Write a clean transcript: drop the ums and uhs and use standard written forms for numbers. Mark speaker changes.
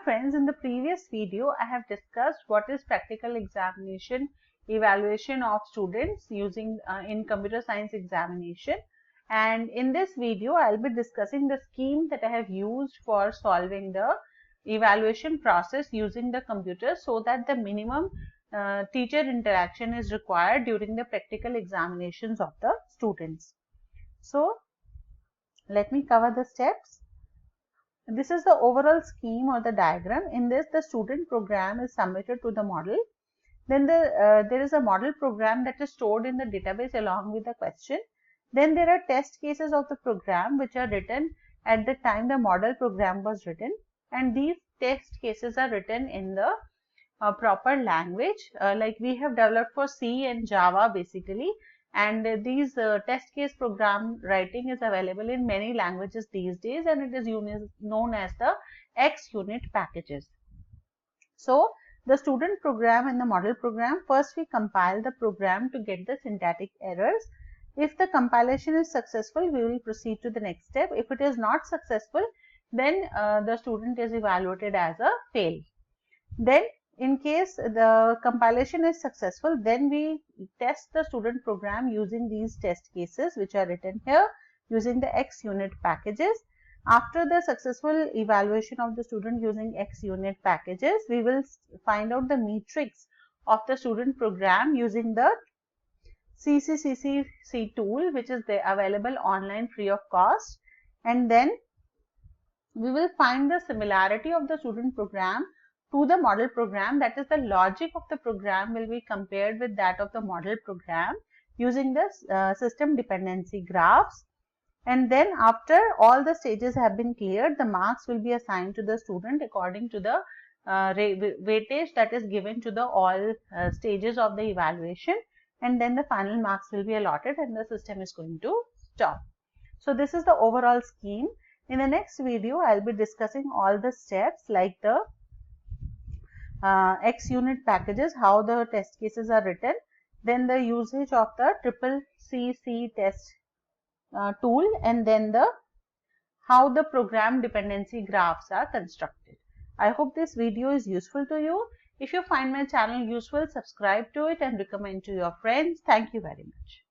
Speaker 1: friends, in the previous video I have discussed what is practical examination evaluation of students using in computer science examination, and in this video I will be discussing the scheme that I have used for solving the evaluation process using the computer, so that the minimum teacher interaction is required during the practical examinations of the students. So let me cover the steps. This is the overall scheme or the diagram. In this, the student program is submitted to the model. Then there is a model program that is stored in the database along with the question. Then there are test cases of the program which are written at the time the model program was written, and these test cases are written in the proper language like we have developed for C and Java basically, and these test case program writing is available in many languages these days, and it is known as the XUnit packages. So the student program and the model program, first we compile the program to get the syntactic errors. If the compilation is successful, we will proceed to the next step. If it is not successful, then the student is evaluated as a fail. Then in case the compilation is successful, then we test the student program using these test cases which are written here using the XUnit packages. After the successful evaluation of the student using XUnit packages, we will find out the metrics of the student program using the CCCC tool, which is available online free of cost, and then we will find the similarity of the student program to the model program, that is the logic of the program will be compared with that of the model program using the system dependency graphs. And then after all the stages have been cleared, the marks will be assigned to the student according to the weightage that is given to the all stages of the evaluation, and then the final marks will be allotted and the system is going to stop. So this is the overall scheme. In the next video, I will be discussing all the steps like the XUnit packages, how the test cases are written, then the usage of the CCC test tool, and then how the program dependency graphs are constructed. I hope this video is useful to you. If you find my channel useful, subscribe to it and recommend to your friends. Thank you very much.